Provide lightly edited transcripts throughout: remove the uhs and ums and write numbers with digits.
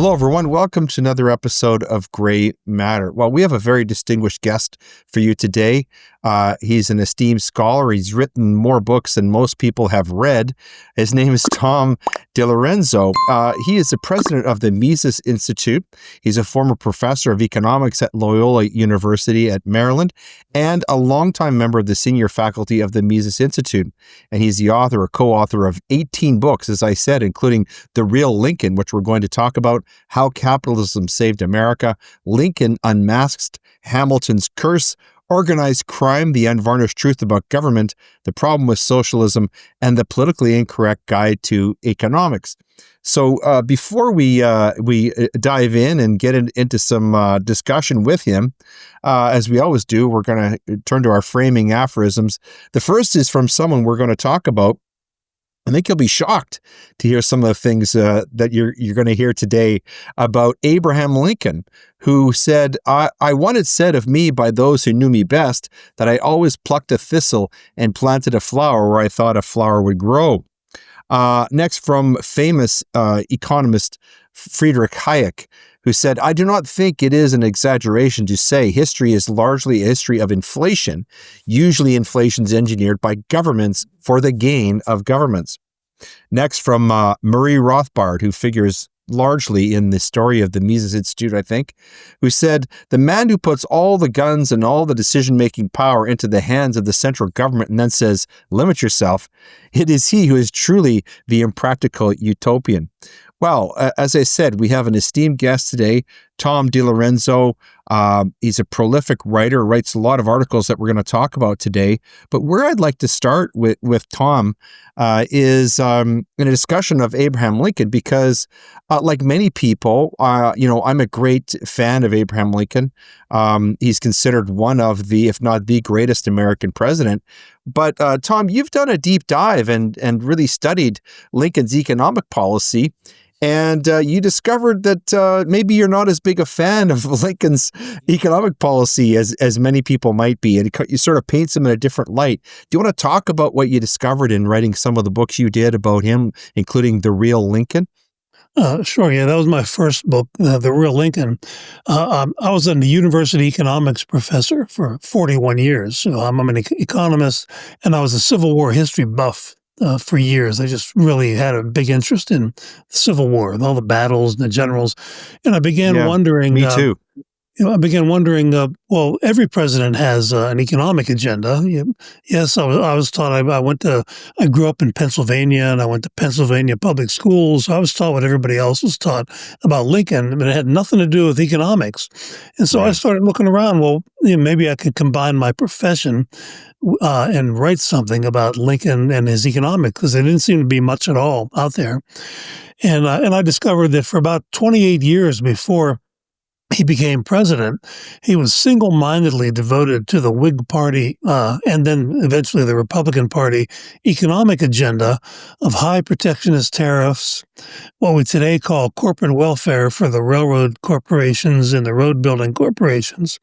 Hello, everyone. Welcome to another episode of Grey Matter. Well, we have a very distinguished guest for you today. He's an esteemed scholar. He's written more books than most people have read. His name is Tom DiLorenzo. He is the president of the Mises Institute. He's a former professor of economics at Loyola University at Maryland and a longtime member of the senior faculty of the Mises Institute. And he's the author or co-author of 18 books, as I said, including The Real Lincoln, which we're going to talk about, How Capitalism Saved America, Lincoln Unmasked, Hamilton's Curse, Organized Crime, The Unvarnished Truth About Government, The Problem with Socialism, and The Politically Incorrect Guide to Economics. So before we dive in and get into some discussion with him, as we always do, we're going to turn to our framing aphorisms. The first is from someone we're going to talk about. I think you'll be shocked to hear some of the things that you're going to hear today about Abraham Lincoln, who said, I want it said of me by those who knew me best that I always plucked a thistle and planted a flower where I thought a flower would grow. Next, from famous economist Friedrich Hayek, who said, I do not think it is an exaggeration to say history is largely a history of inflation. Usually inflation is engineered by governments for the gain of governments. Next, from Murray Rothbard, who figures largely in the story of the Mises Institute, I think, who said, the man who puts all the guns and all the decision-making power into the hands of the central government and then says, limit yourself, it is he who is truly the impractical utopian. Well, as I said, we have an esteemed guest today, Tom DiLorenzo. He's a prolific writer, writes a lot of articles that we're going to talk about today. But where I'd like to start with Tom is in a discussion of Abraham Lincoln, because like many people, I'm a great fan of Abraham Lincoln. He's considered one of the, if not the greatest American president. But Tom, you've done a deep dive and really studied Lincoln's economic policy. And you discovered that maybe you're not as big a fan of Lincoln's economic policy as many people might be. And you sort of paints him in a different light. Do you want to talk about what you discovered in writing some of the books you did about him, including The Real Lincoln? Sure. Yeah, that was my first book, The Real Lincoln. I was a university economics professor for 41 years. So I'm an economist, and I was a Civil War history buff. For years. I just really had a big interest in the Civil War and all the battles and the generals. And I began wondering... Me too. I began wondering, well, every president has an economic agenda. Yes, I was taught, I grew up in Pennsylvania, and I went to Pennsylvania public schools. So I was taught what everybody else was taught about Lincoln, but it had nothing to do with economics. And so I started looking around, well, maybe I could combine my profession and write something about Lincoln and his economics, because there didn't seem to be much at all out there. And I discovered that for about 28 years before he became president, he was single-mindedly devoted to the Whig Party and then eventually the Republican Party economic agenda of high protectionist tariffs, what we today call corporate welfare for the railroad corporations and the road-building corporations,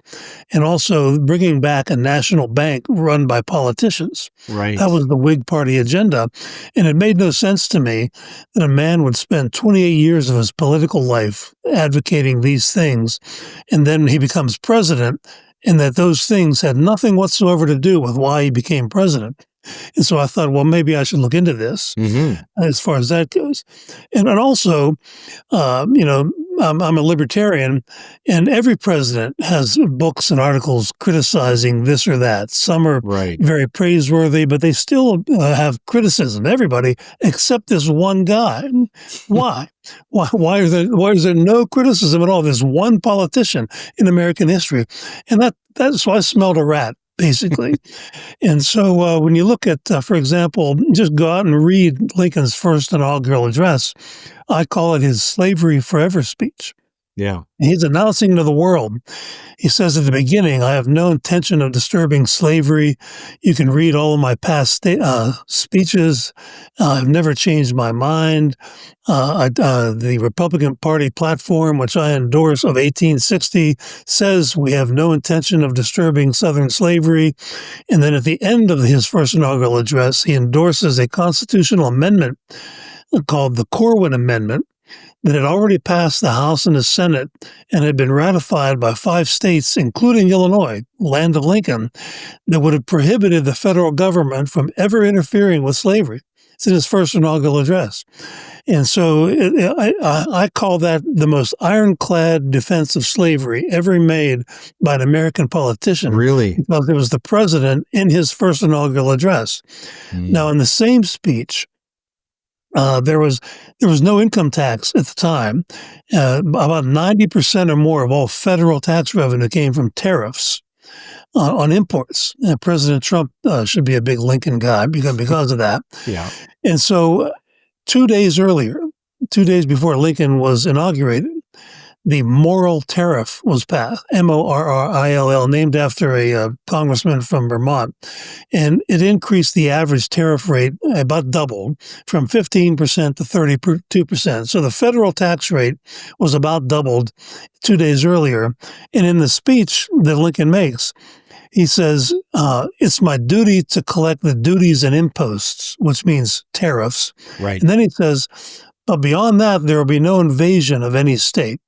and also bringing back a national bank run by politicians. Right. That was the Whig Party agenda. And it made no sense to me that a man would spend 28 years of his political life advocating these things, and then he becomes president, and that those things had nothing whatsoever to do with why he became president. And so I thought, well, maybe I should look into this as far as that goes. And also, I'm a libertarian, and every president has books and articles criticizing this or that. Some are very praiseworthy, but they still have criticism. Everybody except this one guy. Why? Why is there no criticism at all? There's one politician in American history, and that's why I smelled a rat, basically. And so when you look at, for example, just go out and read Lincoln's first inaugural address, I call it his Slavery Forever speech. Yeah. He's announcing to the world. He says at the beginning, I have no intention of disturbing slavery. You can read all of my past speeches. I've never changed my mind. The Republican Party platform, which I endorse, of 1860, says we have no intention of disturbing Southern slavery. And then at the end of his first inaugural address, he endorses a constitutional amendment called the Corwin Amendment, that had already passed the House and the Senate and had been ratified by 5 states, including Illinois, land of Lincoln, that would have prohibited the federal government from ever interfering with slavery. It's in his first inaugural address. And so I call that the most ironclad defense of slavery ever made by an American politician. Really? Because it was the president in his first inaugural address. Now, in the same speech, there was no income tax at the time. About 90% or more of all federal tax revenue came from tariffs on imports. President Trump should be a big Lincoln guy because of that. Yeah. And so 2 days before Lincoln was inaugurated, the Morrill Tariff was passed, Morrill, named after a congressman from Vermont. And it increased the average tariff rate, about doubled, from 15% to 32%. So the federal tax rate was about doubled 2 days earlier. And in the speech that Lincoln makes, he says, it's my duty to collect the duties and imposts, which means tariffs. Right. And then he says, but beyond that, there will be no invasion of any state.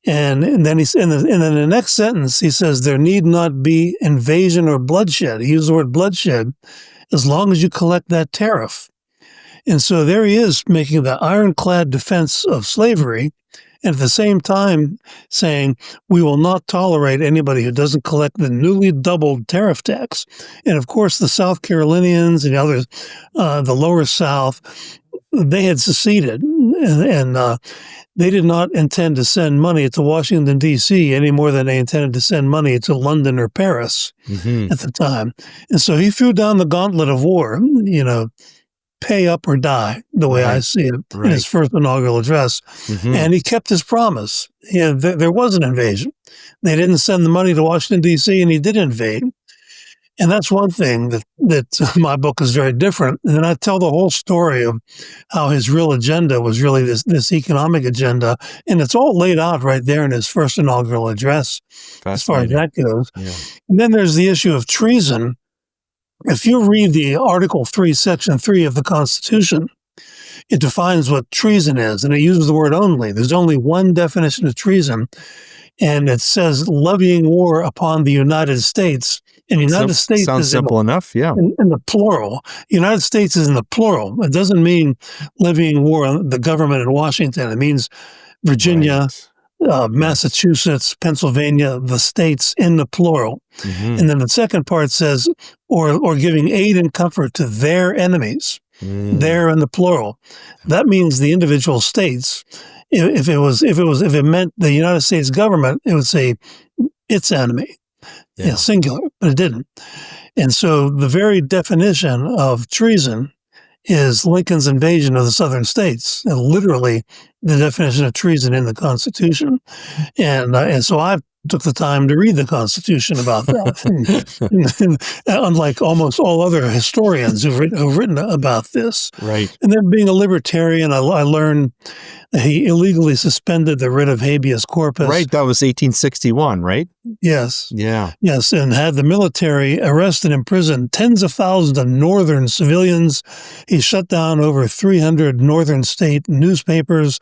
And then in the next sentence, he says, there need not be invasion or bloodshed. He used the word bloodshed, as long as you collect that tariff. And so there he is making the ironclad defense of slavery, and at the same time saying, we will not tolerate anybody who doesn't collect the newly doubled tariff tax. And of course, the South Carolinians and the others, the lower South, they had seceded, and they did not intend to send money to Washington, D.C. any more than they intended to send money to London or Paris at the time. And so he threw down the gauntlet of war, pay up or die, the way I see it, in his first inaugural address. And he kept his promise. There was an invasion. They didn't send the money to Washington, D.C., and he did invade. And that's one thing that my book is very different. And then I tell the whole story of how his real agenda was really this economic agenda. And it's all laid out right there in his first inaugural address, as far as that goes. Yeah. And then there's the issue of treason. If you read the Article 3, Section 3 of the Constitution, it defines what treason is, and it uses the word only. There's only one definition of treason, and it says levying war upon the United States. And the United States sounds simple enough, yeah. In the plural. The United States is in the plural. It doesn't mean levying war on the government in Washington. It means Virginia, Massachusetts, Pennsylvania, the states in the plural. And then the second part says, or giving aid and comfort to their enemies. They're in the plural. That means the individual states. If it meant the United States government, it would say its enemy. Yeah, singular, but it didn't. And so the very definition of treason is Lincoln's invasion of the southern states, and literally the definition of treason in the Constitution. And so I took the time to read the Constitution about that, and unlike almost all other historians who've written about this. Right. And then being a libertarian, I learned that he illegally suspended the writ of habeas corpus. Right, that was 1861, right? Yes. Yeah. Yes, and had the military arrest and imprison tens of thousands of northern civilians. He shut down over 300 northern state newspapers.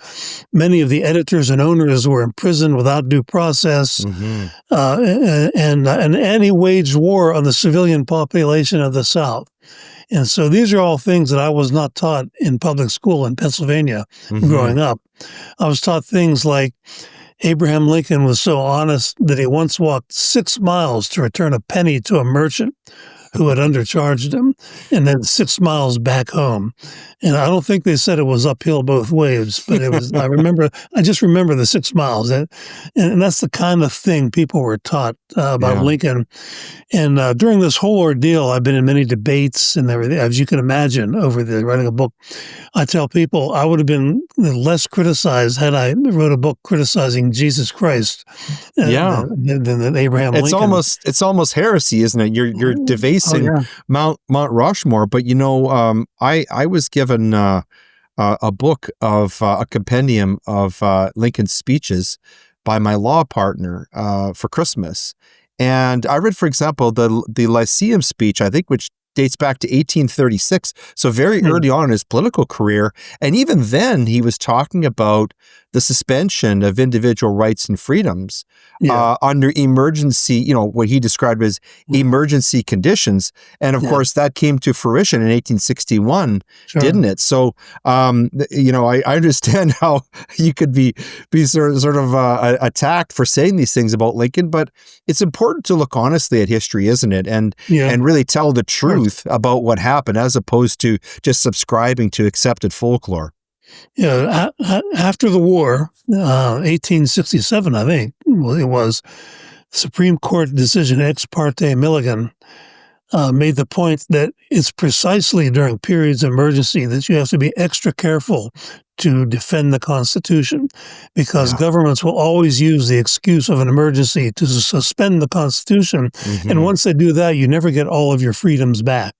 Many of the editors and owners were imprisoned without due process. And he waged war on the civilian population of the South. And so these are all things that I was not taught in public school in Pennsylvania growing up. I was taught things like Abraham Lincoln was so honest that he once walked 6 miles to return a penny to a merchant who had undercharged him, and then 6 miles back home. And I don't think they said it was uphill both ways, but it was. I just remember the 6 miles, and that's the kind of thing people were taught about Lincoln. And during this whole ordeal, I've been in many debates and everything, as you can imagine, over writing a book. I tell people I would have been less criticized had I wrote a book criticizing Jesus Christ than Abraham Lincoln. It's almost heresy, isn't it? You're devasing Mount Rushmore. But I was given a book of a compendium of Lincoln's speeches by my law partner for Christmas. And I read, for example, the Lyceum speech, I think, which dates back to 1836. So very early on in his political career. And even then, he was talking about the suspension of individual rights and freedoms under emergency, what he described as emergency conditions. And of course, that came to fruition in 1861, didn't it? So, I understand how you could be sort of attacked for saying these things about Lincoln, but it's important to look honestly at history, isn't it? And really tell the truth about what happened, as opposed to just subscribing to accepted folklore. Yeah, after the war, 1867, I think it was, Supreme Court decision Ex parte Milligan made the point that it's precisely during periods of emergency that you have to be extra careful to defend the Constitution, because governments will always use the excuse of an emergency to suspend the Constitution. And once they do that, you never get all of your freedoms back.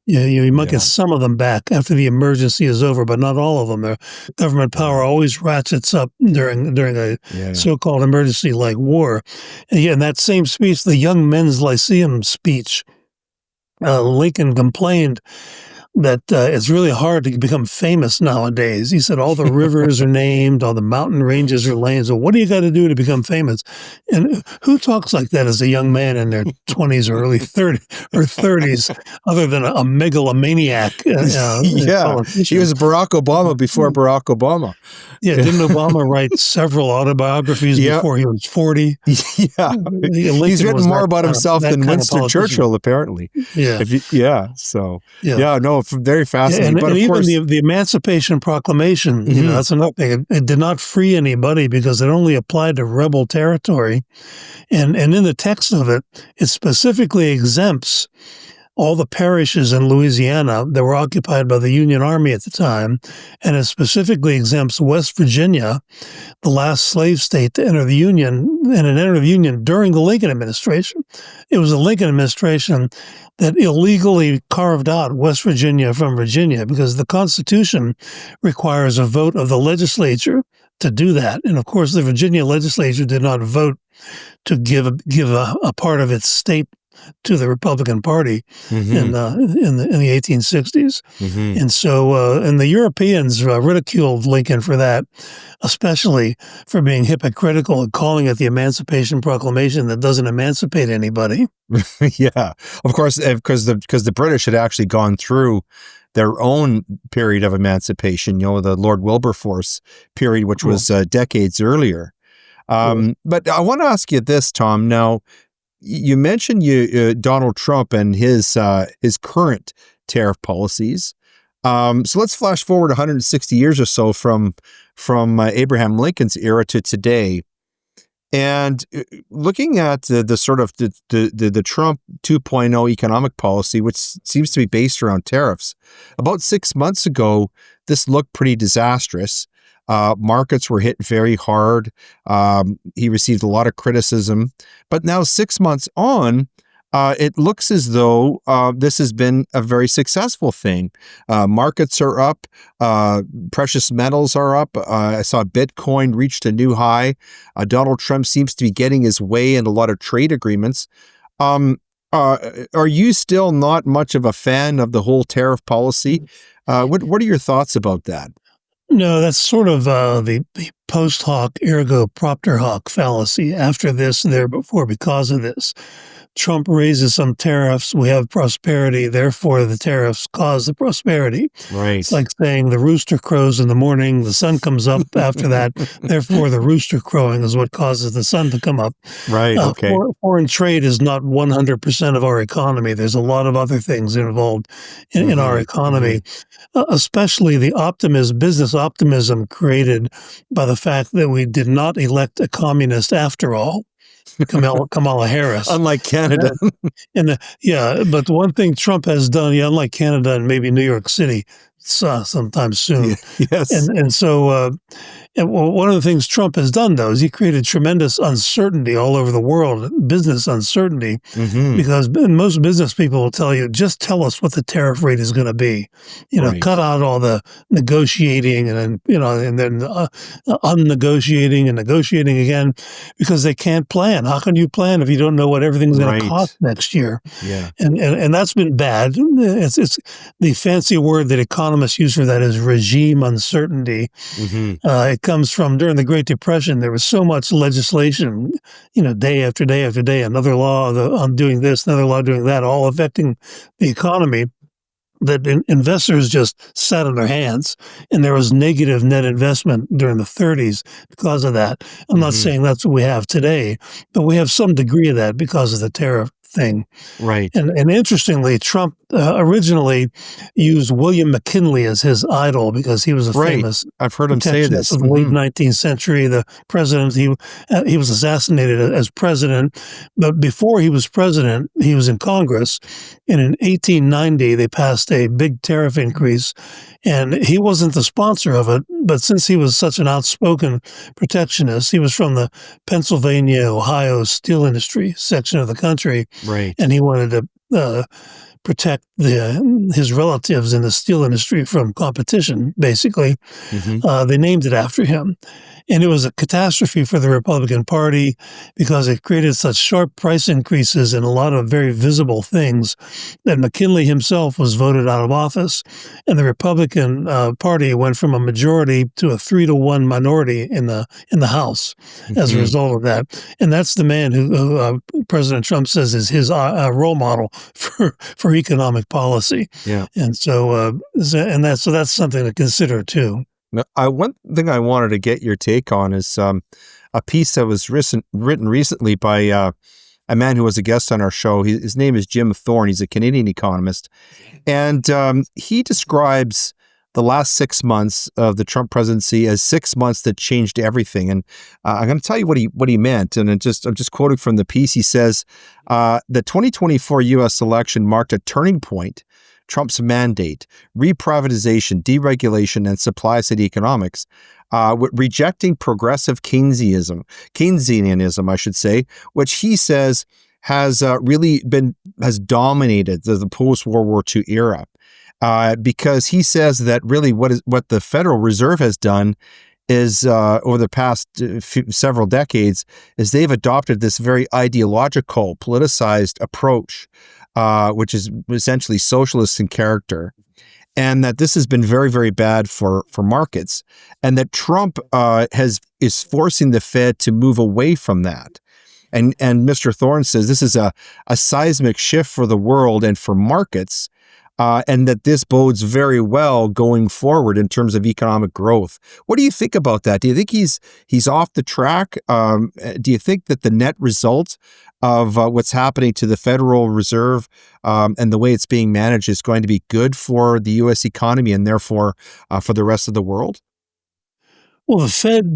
You might get some of them back after the emergency is over, but not all of them. Their government power always ratchets up during a so-called emergency like war. And in that same speech, the Young Men's Lyceum speech, Lincoln complained that it's really hard to become famous nowadays. He said all the rivers are named, all the mountain ranges are named. So what do you got to do to become famous? And who talks like that as a young man in their 20s or early 30s, other than a megalomaniac? He was Barack Obama before Barack Obama. Yeah, didn't Obama write several autobiographies before he was 40? He's written more about himself than Winston Churchill, apparently. Very fascinating. But and of even course, the Emancipation Proclamation, that's another thing. It did not free anybody because it only applied to rebel territory. And in the text of it, it specifically exempts all the parishes in Louisiana that were occupied by the Union Army at the time, and it specifically exempts West Virginia, the last slave state to enter the Union, and it entered the Union during the Lincoln administration. It was the Lincoln administration that illegally carved out West Virginia from Virginia, because the Constitution requires a vote of the legislature to do that. And of course, the Virginia legislature did not vote to give a part of its state to the Republican Party in the 1860s. And so and the Europeans ridiculed Lincoln for that, especially for being hypocritical and calling it the Emancipation Proclamation that doesn't emancipate anybody. Of course, because the British had actually gone through their own period of emancipation, the Lord Wilberforce period, which was decades earlier. But I want to ask you this, Tom. Now, you mentioned Donald Trump and his current tariff policies. So let's flash forward 160 years or so from Abraham Lincoln's era to today, and looking at the sort of the Trump 2.0 economic policy, which seems to be based around tariffs. About 6 months ago, this looked pretty disastrous. Markets were hit very hard. He received a lot of criticism. But now 6 months on, it looks as though this has been a very successful thing. Markets are up. Precious metals are up. I saw Bitcoin reached a new high. Donald Trump seems to be getting his way in a lot of trade agreements. Are you still not much of a fan of the whole tariff policy? What are your thoughts about that? No, that's sort of the post hoc ergo propter hoc fallacy. After this, therefore, because of this. Trump raises some tariffs, we have prosperity, therefore the tariffs cause the prosperity. Right. It's like saying the rooster crows in the morning, the sun comes up after that, therefore the rooster crowing is what causes the sun to come up. Right, okay. Foreign trade is not 100% of our economy. There's a lot of other things involved in our economy, especially the business optimism created by the fact that we did not elect a communist after all. Kamala Harris. Unlike Canada. But one thing Trump has done, unlike Canada and maybe New York City, sometime soon. Yes. And so one of the things Trump has done, though, is he created tremendous uncertainty all over the world, business uncertainty, Mm-hmm. because most business people will tell you, just tell us what the tariff rate is going to be. Cut Right. out all the negotiating and then unnegotiating and negotiating again, because they can't plan. How can you plan if you don't know what everything's going to cost Right. next year? Yeah. And that's been bad. It's the fancy word that economists use for that is regime uncertainty. Mm-hmm. It comes from during the Great Depression. There was so much legislation, day after day after day, another law on doing this, another law doing that, all affecting the economy, that investors just sat on their hands, and there was negative net investment during the 30s because of that. I'm not Mm-hmm. saying that's what we have today, but we have some degree of that because of the tariff thing. Right. And interestingly, Trump originally used William McKinley as his idol because he was a Right. famous I've heard him say protectionist this. of the late Mm-hmm. 19th century. The president, he was assassinated as president, but before he was president, he was in Congress. And in 1890, they passed a big tariff increase, and he wasn't the sponsor of it. But since he was such an outspoken protectionist, he was from the Pennsylvania, Ohio steel industry section of the country, Right. and he wanted to protect his relatives in the steel industry from competition, basically. Mm-hmm. They named it after him. And it was a catastrophe for the Republican Party because it created such sharp price increases in a lot of very visible things that McKinley himself was voted out of office. And the Republican Party went from a majority to a 3-to-1 minority in the House as a Mm-hmm. result of that. And that's the man who President Trump says is his role model for economic policy. Yeah. And so that's something to consider too. Now, one thing I wanted to get your take on is a piece that was written recently by a man who was a guest on our show. His name is Jim Thorne. He's a Canadian economist. And he describes the last 6 months of the Trump presidency as 6 months that changed everything. And I'm going to tell you what he meant. And I'm just quoting from the piece. He says, the 2024 U.S. election marked a turning point. Trump's mandate, reprivatization, deregulation, and supply-side economics, rejecting progressive Keynesianism, I should say, which he says has dominated the post-World War II era, because he says that really what the Federal Reserve has done is over the past several decades is they've adopted this very ideological, politicized approach, which is essentially socialist in character, and that this has been very, very bad for markets, and that Trump is forcing the Fed to move away from that. And Mr. Thorne says this is a seismic shift for the world and for markets, and that this bodes very well going forward in terms of economic growth. What do you think about that? Do you think he's off the track? Do you think that the net result of what's happening to the Federal Reserve and the way it's being managed is going to be good for the U.S. economy and therefore for the rest of the world? Well, the Fed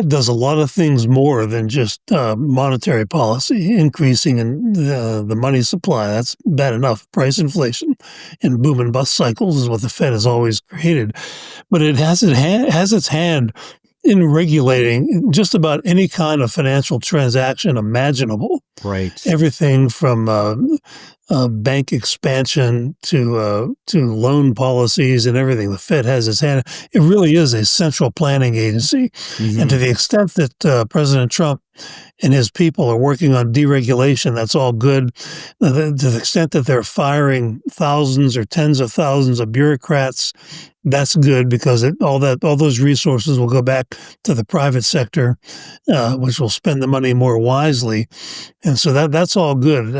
does a lot of things more than just monetary policy, increasing in the money supply. That's bad enough. Price inflation and boom and bust cycles is what the Fed has always created. But it has its hand in regulating just about any kind of financial transaction imaginable. Right. Everything from bank expansion to loan policies and everything. The Fed has its hand. It really is a central planning agency. Mm-hmm. And to the extent that President Trump and his people are working on deregulation, that's all good. To the extent that they're firing thousands or tens of thousands of bureaucrats, that's good because all those resources will go back to the private sector, which will spend the money more wisely. And so that's all good.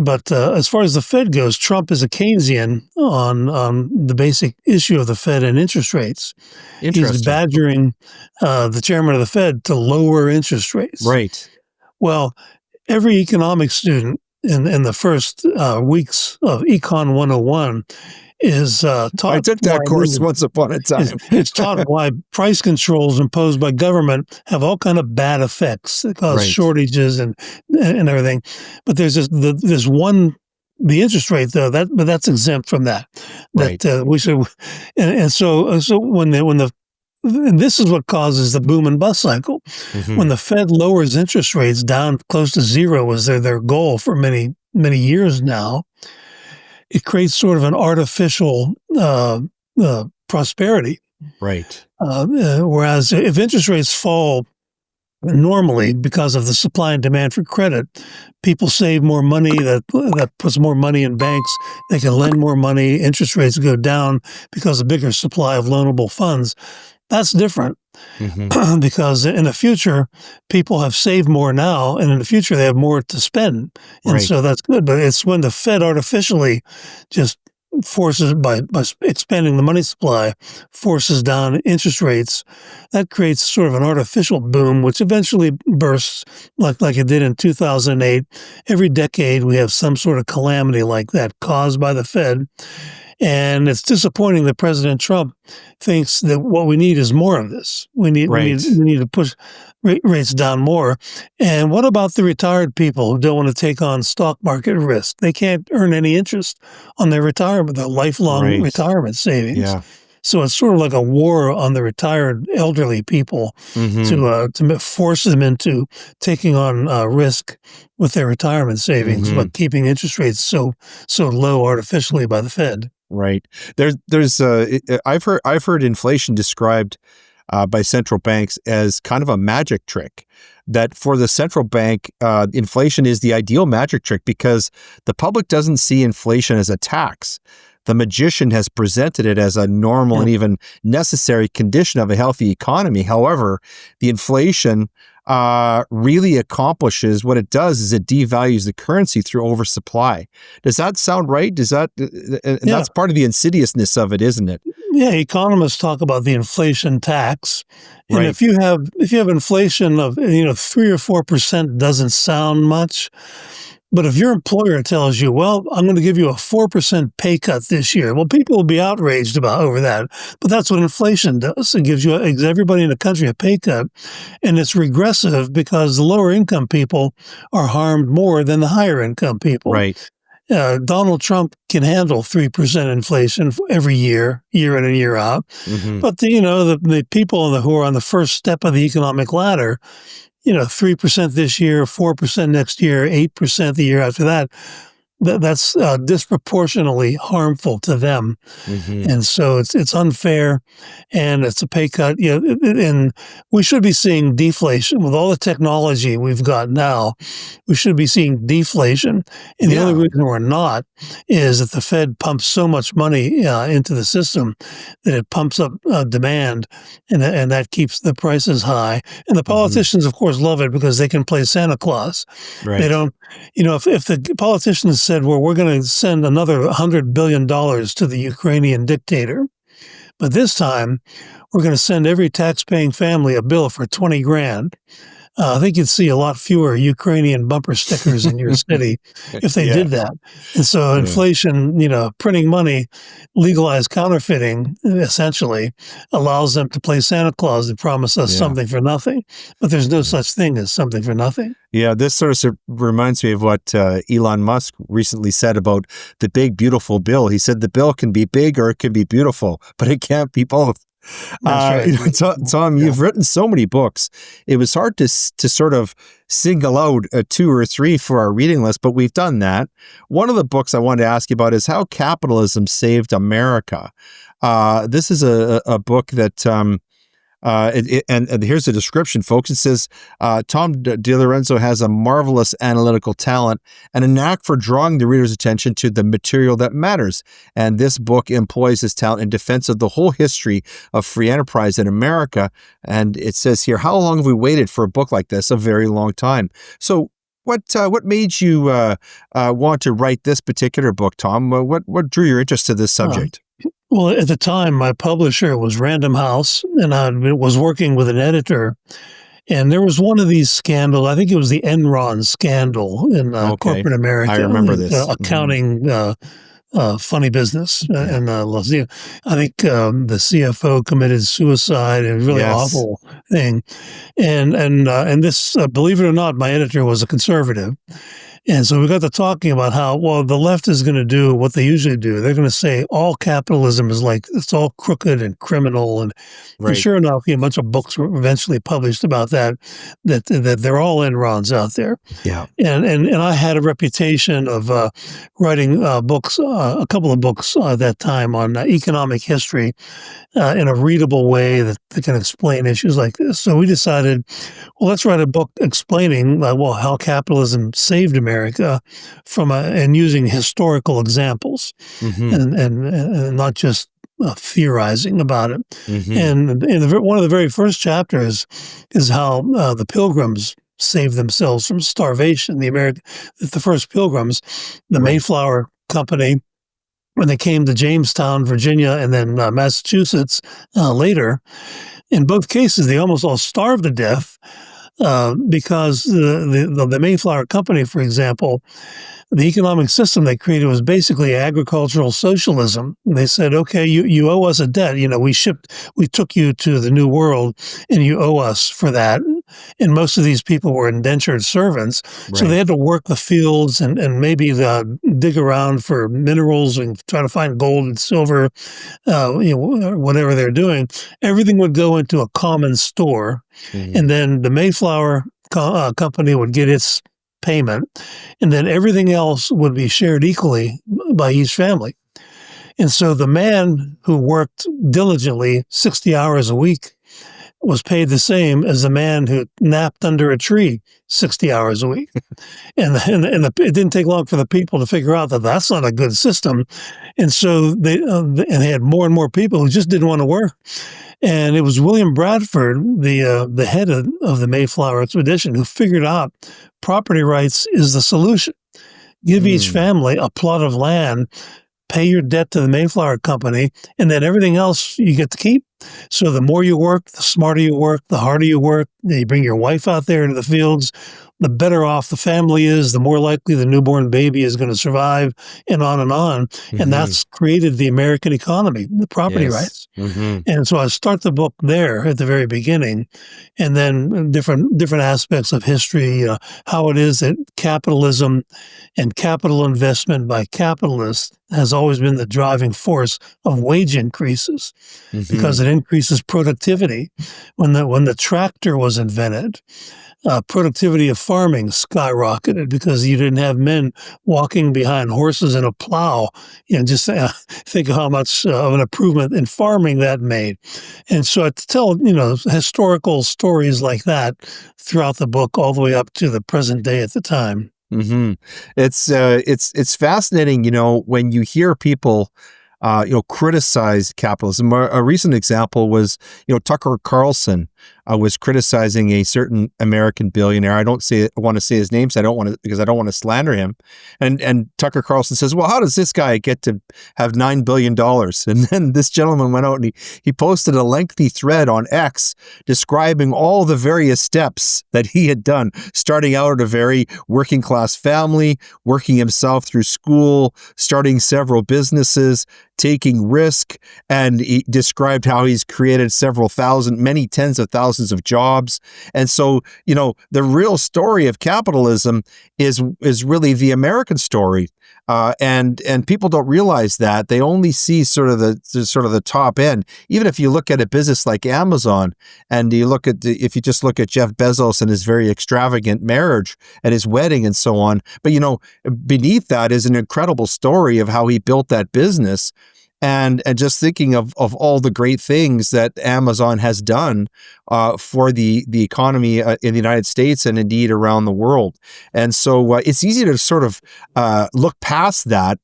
But as far as the Fed goes, Trump is a Keynesian on the basic issue of the Fed and interest rates. He's badgering the chairman of the Fed to lower interest rates. Right. Well, every economic student in the first weeks of Econ 101 is taught. I took that course once upon a time. It's taught why price controls imposed by government have all kind of bad effects that cause shortages and everything. But there's this one the interest rate, though, but that's exempt from that. Right. That we should, and so and this is what causes the boom and bust cycle. When the Fed lowers interest rates down close to zero, was their goal for many years now. It creates sort of an artificial prosperity. Right. Whereas if interest rates fall normally because of the supply and demand for credit, people save more money. That puts more money in banks. They can lend more money. Interest rates go down because of bigger supply of loanable funds. That's different because in the future, people have saved more now, and in the future, they have more to spend. And so that's good. But it's when the Fed artificially just forces, by expanding the money supply, forces down interest rates, that creates sort of an artificial boom, which eventually bursts like it did in 2008. Every decade, we have some sort of calamity like that caused by the Fed. And it's disappointing that President Trump thinks that what we need is more of this. We need to push rates down more. And what about the retired people who don't want to take on stock market risk? They can't earn any interest on their retirement, their lifelong retirement savings. Yeah. So it's sort of like a war on the retired elderly people to force them into taking on risk with their retirement savings, but keeping interest rates so low artificially by the Fed. Right. I've heard inflation described by central banks as kind of a magic trick. That for the central bank, inflation is the ideal magic trick because the public doesn't see inflation as a tax. The magician has presented it as a normal and even necessary condition of a healthy economy. However, the inflation really accomplishes what it does is it devalues the currency through oversupply. Does that sound right? That's part of the insidiousness of it, isn't it? Yeah, economists talk about the inflation tax. And if you have inflation of 3 or 4%, doesn't sound much. But if your employer tells you, well, I'm going to give you a 4% pay cut this year, well, people will be outraged over that. But that's what inflation does. It gives everybody in the country a pay cut. And it's regressive because the lower income people are harmed more than the higher income people. Right. Donald Trump can handle 3% inflation every year in and year out. But the people who are on the first step of the economic ladder, 3% this year, 4% next year, 8% the year after that, that's disproportionately harmful to them. And so it's unfair and it's a pay cut. And we should be seeing deflation with all the technology we've got now. We should be seeing deflation. And the only reason we're not is that the Fed pumps so much money into the system that it pumps up demand and that keeps the prices high. And the politicians, of course, love it because they can play Santa Claus. They don't, if the politicians said, well, we're going to send another $100 billion to the Ukrainian dictator, but this time we're going to send every tax-paying family a bill for 20 grand. I think you'd see a lot fewer Ukrainian bumper stickers in your city if they did that. And so inflation, printing money, legalized counterfeiting, essentially, allows them to play Santa Claus and promise us something for nothing. But there's no such thing as something for nothing. Yeah, this sort of reminds me of what Elon Musk recently said about the big, beautiful bill. He said the bill can be big or it can be beautiful, but it can't be both. That's right. Tom, you've written so many books. It was hard to sort of single out 2 or 3 for our reading list, but we've done that. One of the books I wanted to ask you about is How Capitalism Saved America. This is a book that, and here's the description, folks. It says, Tom DiLorenzo has a marvelous analytical talent and a knack for drawing the reader's attention to the material that matters. And this book employs his talent in defense of the whole history of free enterprise in America. And it says here, how long have we waited for a book like this? A very long time. So what made you want to write this particular book, Tom? What drew your interest to this subject? Well, at the time, my publisher was Random House, and I was working with an editor. And there was one of these scandals, I think it was the Enron scandal in corporate America. I remember this. Accounting, funny business. And I think the CFO committed suicide, a really awful thing. And this, believe it or not, my editor was a conservative. And so we got to talking about how, well, the left is going to do what they usually do. They're going to say all capitalism is like, it's all crooked and criminal. And Right. sure enough, a bunch of books were eventually published about that they're all enrons out there. Yeah. And I had a reputation of writing books, a couple of books at that time on economic history in a readable way that can explain issues like this. So we decided, well, let's write a book explaining, well, how capitalism saved America and using historical examples Hmm. and not just theorizing about it. Hmm. And one of the very first chapters is how the Pilgrims saved themselves from starvation. The first Pilgrims, the Right. Mayflower Company, when they came to Jamestown, Virginia, and then Massachusetts later, in both cases, they almost all starved to death because the Mayflower Company, for example, the economic system they created was basically agricultural socialism. They said, okay, you owe us a debt. We took you to the New World and you owe us for that. And most of these people were indentured servants. So they Right. had to work the fields and maybe dig around for minerals and try to find gold and silver, whatever they're doing. Everything would go into a common store. Hmm. And then the Mayflower Company would get its payment, and then everything else would be shared equally by each family. And so the man who worked diligently 60 hours a week was paid the same as the man who napped under a tree 60 hours a week. It didn't take long for the people to figure out that that's not a good system. And so they had more and more people who just didn't want to work. And it was William Bradford, the head of the Mayflower expedition, who figured out property rights is the solution. Give each Mm. family a plot of land, pay your debt to the Mayflower Company, and then everything else you get to keep. So the more you work, the smarter you work, the harder you work. You bring your wife out there into the fields, the better off the family is, the more likely the newborn baby is going to survive, and on and on. And Hmm. that's created the American economy, the property Yes. rights. Hmm. And so I start the book there at the very beginning, and then different aspects of history, how it is that capitalism and capital investment by capitalists has always been the driving force of wage increases Hmm. because it increases productivity. When the tractor was invented, productivity of farming skyrocketed because you didn't have men walking behind horses in a plow. Just think of how much of an improvement in farming that made. And so I tell, historical stories like that throughout the book, all the way up to the present day at the time. Hmm. It's fascinating, when you hear people, criticize capitalism. A recent example was, Tucker Carlson was criticizing a certain American billionaire. I don't want to say his name, so because I don't want to slander him. And Tucker Carlson says, "Well, how does this guy get to have $9 billion?" And then this gentleman went out and he posted a lengthy thread on X describing all the various steps that he had done, starting out at a very working class family, working himself through school, starting several businesses, taking risk, and he described how he's created many tens of thousands of jobs. And so, the real story of capitalism is really the American story. And people don't realize that. They only see sort of the top end. Even if you look at a business like Amazon, and if you just look at Jeff Bezos and his very extravagant marriage and his wedding and so on, but beneath that is an incredible story of how he built that business. And just thinking of all the great things that Amazon has done for the economy in the United States and indeed around the world. And so it's easy to sort of look past that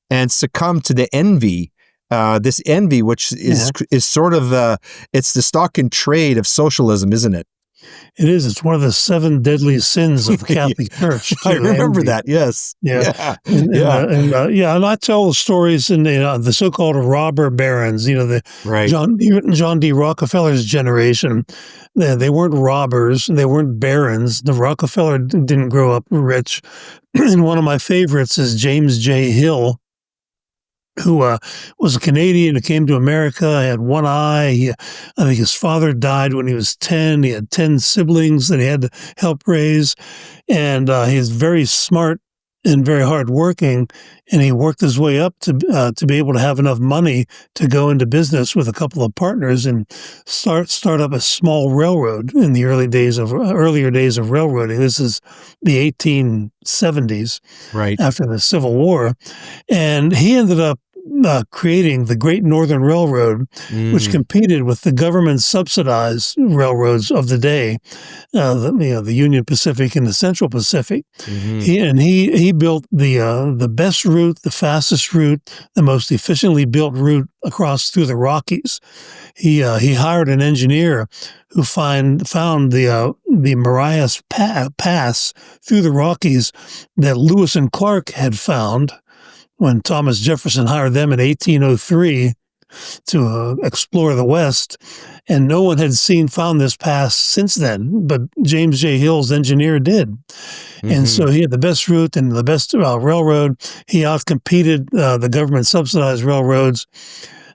and succumb to the envy. This envy, which is sort of it's the stock and trade of socialism, isn't it? It is. It's one of the 7 deadly sins of the Catholic Church. I Too, remember envy. that. Yes. Yeah. Yeah. And I tell the stories in the so-called robber barons. The Right. John D. Rockefeller's generation. They weren't robbers. They weren't barons. The Rockefeller didn't grow up rich. And one of my favorites is James J. Hill, who was a Canadian who came to America, had one eye. I think his father died when he was 10. He had 10 siblings that he had to help raise. And he's very smart and very hardworking. And he worked his way up to be able to have enough money to go into business with a couple of partners and start up a small railroad in the earlier days of railroading. This is the 1870s, Right. after the Civil War. And he ended up creating the Great Northern Railroad, which competed with the government-subsidized railroads of the day, the Union Pacific and the Central Pacific. He built the best route, the fastest route, the most efficiently built route through the Rockies. He hired an engineer who found the Marias Pass through the Rockies that Lewis and Clark had found when Thomas Jefferson hired them in 1803 to explore the West. And no one had found this pass since then, but James J. Hill's engineer did. And so he had the best route and the best railroad. He outcompeted the government-subsidized railroads.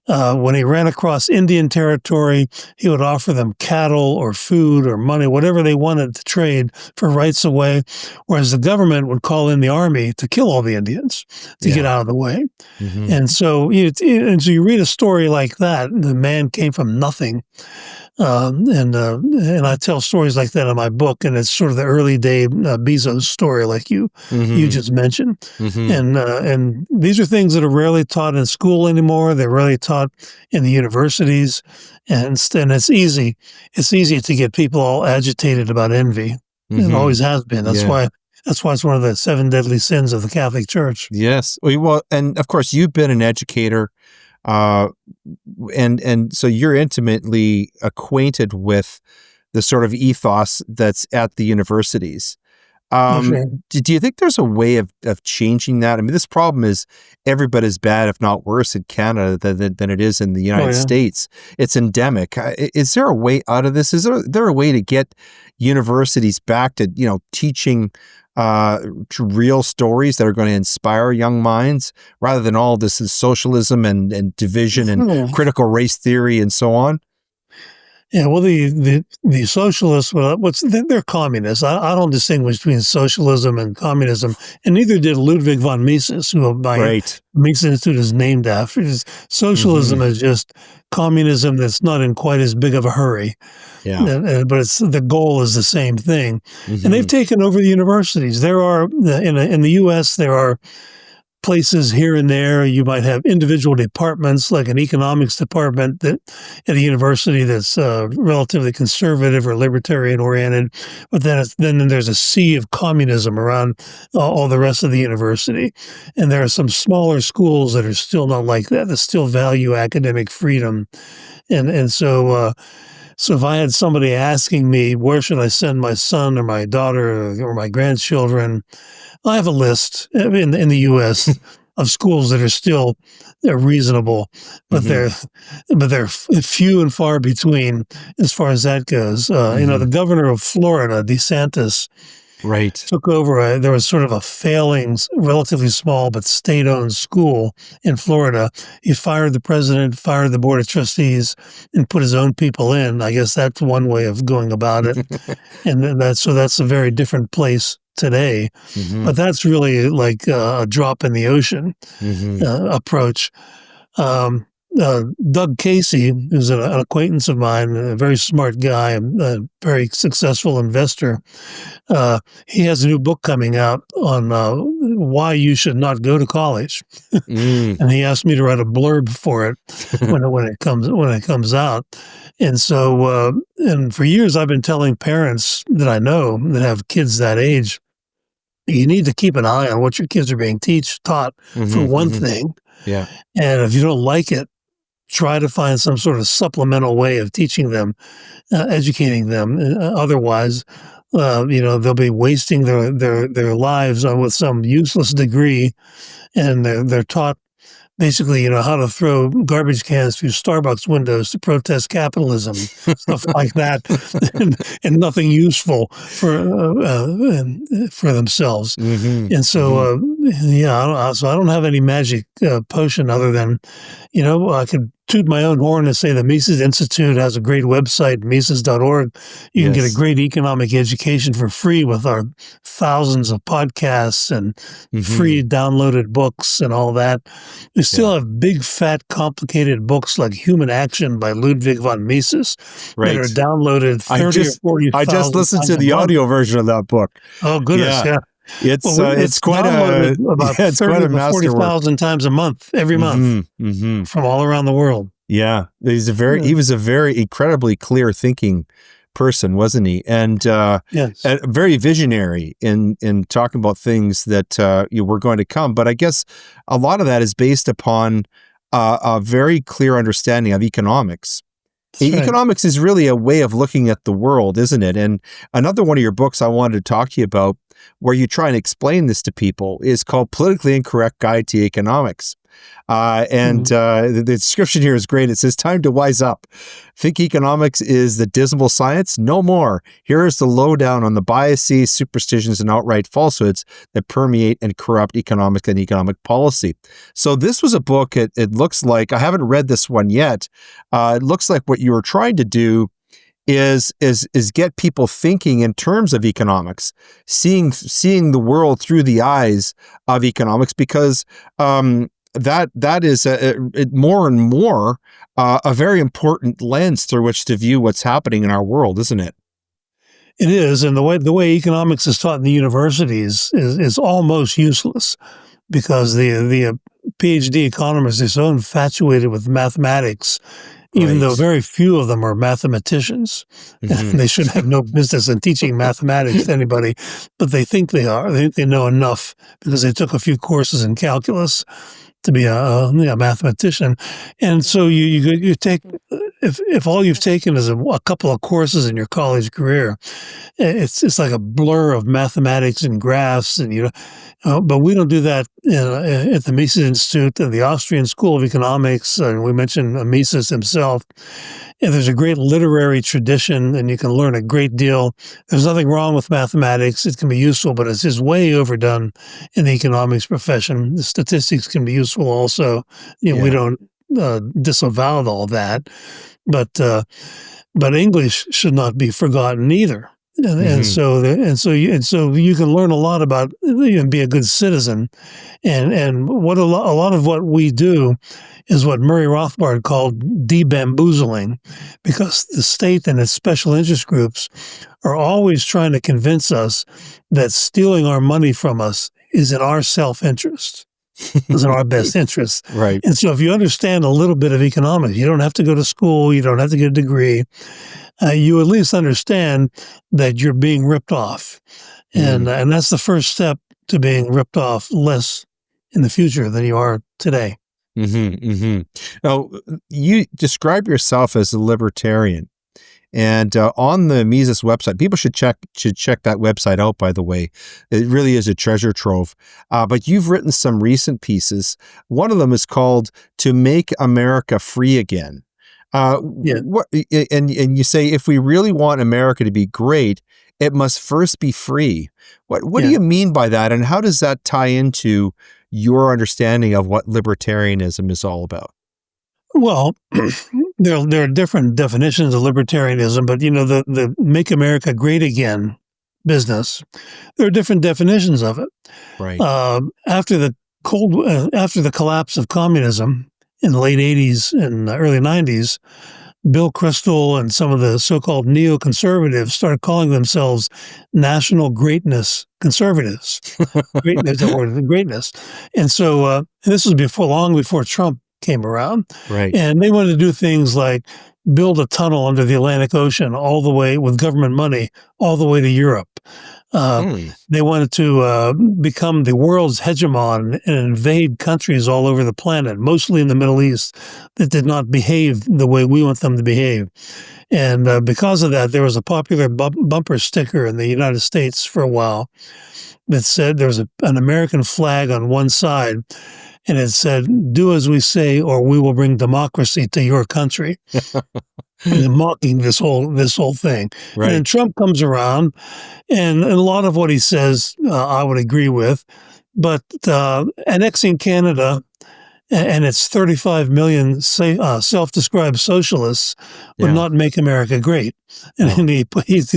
When he ran across Indian territory, he would offer them cattle or food or money, whatever they wanted to trade for rights of way, whereas the government would call in the army to kill all the Indians to get out of the way. And so you read a story like that, the man came from nothing. And I tell stories like that in my book, and it's sort of the early day Bezos story, like you just mentioned. And these are things that are rarely taught in school anymore. They're rarely taught in the universities, and it's easy to get people all agitated about envy. It always has been. That's why it's one of the 7 deadly sins of the Catholic Church. Yes. Well, and of course, you've been an educator. And so you're intimately acquainted with the sort of ethos that's at the universities. Do you think there's a way of changing that? I mean, this problem is every bit as bad, if not worse, in Canada than it is in the United States. It's endemic. Is there a way out of this? Is there a way to get universities back to, teaching real stories that are going to inspire young minds rather than all this is socialism and division and critical race theory and so on? Yeah, well, the socialists, they're communists. I don't distinguish between socialism and communism, and neither did Ludwig von Mises, who Mises Institute is named after. Socialism is just communism that's not in quite as big of a hurry. Yeah, but the goal is the same thing, and they've taken over the universities. There are in the U.S. there are places here and there. You might have individual departments, like an economics department at a university that's relatively conservative or libertarian oriented. But then there's a sea of communism around all the rest of the university. And there are some smaller schools that are still not like that still value academic freedom. And so if I had somebody asking me, where should I send my son or my daughter or my grandchildren, I have a list in the U.S. of schools that are still reasonable, but they're few and far between as far as that goes. The governor of Florida, DeSantis, took over. There was sort of a failing, relatively small but state-owned school in Florida. He fired the president, fired the board of trustees, and put his own people in. I guess that's one way of going about it, and that's a very different place today. But that's really like a drop in the ocean approach. Doug Casey, who's an acquaintance of mine, a very smart guy, a very successful investor, he has a new book coming out on why you should not go to college, and he asked me to write a blurb for it when it comes out. And so, and for years, I've been telling parents that I know that have kids that age, you need to keep an eye on what your kids are being taught for one thing. Yeah. And if you don't like it, try to find some sort of supplemental way of teaching them, educating them. Otherwise, they'll be wasting their lives with some useless degree, and they're taught basically, how to throw garbage cans through Starbucks windows to protest capitalism, stuff like that, and nothing useful for themselves. Mm-hmm. And so, I don't have any magic potion other than, I could toot my own horn and say the Mises Institute has a great website, Mises.org. You can get a Yes. great economic education for free with our thousands of podcasts and free downloaded books and all that. We still have big, fat, complicated books like Human Action by Ludwig von Mises that are downloaded 30 or 40,000 I just listened to the audio version of that book. Oh, goodness, yeah. It's quite about it's quite 30 a to masterwork. 40,000 times a month, every month, from all around the world. Yeah, he was a very incredibly clear thinking person, wasn't he? And Yes. very visionary in talking about things that were going to come. But I guess a lot of that is based upon a very clear understanding of economics. That's right. Economics is really a way of looking at the world, isn't it? And another one of your books I wanted to talk to you about, where you try and explain this to people, is called Politically Incorrect Guide to Economics. The description here is great. It says, time to wise up. Think economics is the dismal science? No more. Here is the lowdown on the biases, superstitions, and outright falsehoods that permeate and corrupt economics and economic policy. So this was a book, it looks like, I haven't read this one yet. It looks like what you were trying to do is get people thinking in terms of economics, seeing the world through the eyes of economics, because that is more and more a very important lens through which to view what's happening in our world, isn't it? It is, and the way economics is taught in the universities is almost useless, because the PhD economists are so infatuated with mathematics, even though very few of them are mathematicians. They should have no business in teaching mathematics to anybody, but they think they are. They think they know enough because they took a few courses in calculus to be a mathematician. And so you take, if all you've taken is a couple of courses in your college career, it's like a blur of mathematics and graphs, and but we don't do that at the Mises Institute and the Austrian School of Economics. And we mentioned Mises himself. And there's a great literary tradition, and you can learn a great deal. There's nothing wrong with mathematics. It can be useful, but it's just way overdone in the economics profession. The statistics can be useful also. We don't disavow all that, but English should not be forgotten either. And so you can learn a lot about and be a good citizen, and what a lot of what we do is what Murray Rothbard called de-bamboozling, because the state and its special interest groups are always trying to convince us that stealing our money from us is in our self-interest. Is in our best interest. Right. And so if you understand a little bit of economics, you don't have to go to school, you don't have to get a degree, you at least understand that you're being ripped off. And that's the first step to being ripped off less in the future than you are today. Now, you describe yourself as a libertarian. And on the Mises website, people should check that website out, by the way. It really is a treasure trove. But you've written some recent pieces. One of them is called "To Make America Free Again." And you say, if we really want America to be great, it must first be free. What do you mean by that? And how does that tie into your understanding of what libertarianism is all about? Well, there are different definitions of libertarianism, but the Make America Great Again business, there are different definitions of it. Right. After the collapse of communism in the late 80s and early 90s, Bill Kristol and some of the so-called neoconservatives started calling themselves national greatness conservatives. Greatness. And so this was long before Trump came around. Right. And they wanted to do things like build a tunnel under the Atlantic Ocean all the way with government money all the way to Europe. They wanted to become the world's hegemon and invade countries all over the planet, mostly in the Middle East, that did not behave the way we want them to behave. And because of that, there was a popular bumper sticker in the United States for a while that said there was an American flag on one side, and it said, "Do as we say, or we will bring democracy to your country." And mocking this whole thing. And then Right. Trump comes around, and a lot of what he says, I would agree with. But annexing Canada and its 35 million self-described socialists would Yeah. not make America great. No. And he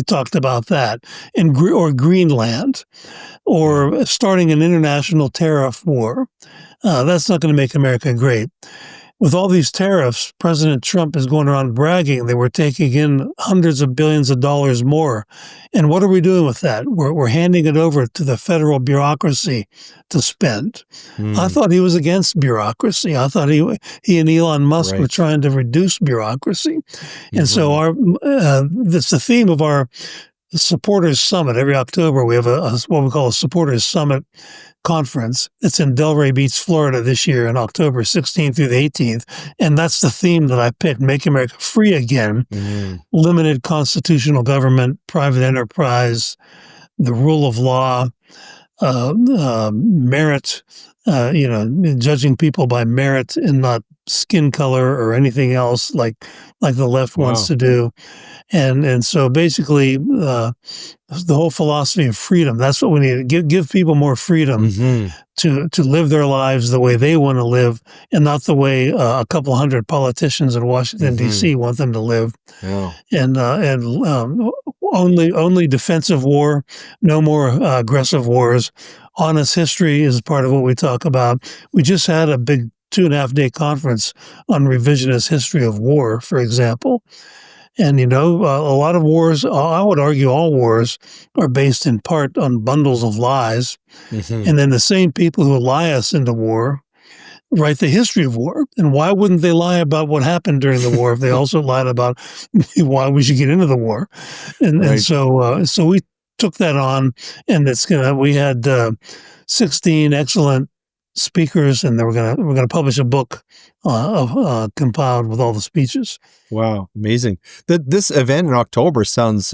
talked about that. Or Greenland, Yeah. or starting an international tariff war. That's not going to make America great. With all these tariffs, President Trump is going around bragging that we're taking in hundreds of billions of dollars more. And what are we doing with that? We're handing it over to the federal bureaucracy to spend. I Mm, thought he was against bureaucracy. I thought he and Elon Musk were right. trying to reduce bureaucracy. And so Mhm. that's the theme of our supporters summit. Every October, we have what we call a supporters summit conference. It's in Delray Beach, Florida this year on October 16th through the 18th. And that's the theme that I picked: Make America Free Again, Mhm. limited constitutional government, private enterprise, the rule of law, merit, judging people by merit and not skin color or anything else like the left wants Wow. to do. And so basically, the whole philosophy of freedom, that's what we need. Give people more freedom Mhm. to live their lives the way they want to live, and not the way a couple hundred politicians in Washington, Mhm. D.C. want them to live. Yeah. And only defensive war, no more aggressive wars. Honest history is part of what we talk about. We just had a big 2.5-day conference on revisionist history of war, for example. And, a lot of wars, I would argue all wars, are based in part on bundles of lies. Mhm. And then the same people who lie us into war write the history of war. And why wouldn't they lie about what happened during the war if they also lied about why we should get into the war? And Right. so we took that on, and we had 16 excellent speakers, and we're gonna publish a book compiled with all the speeches. Wow, amazing. This event in October sounds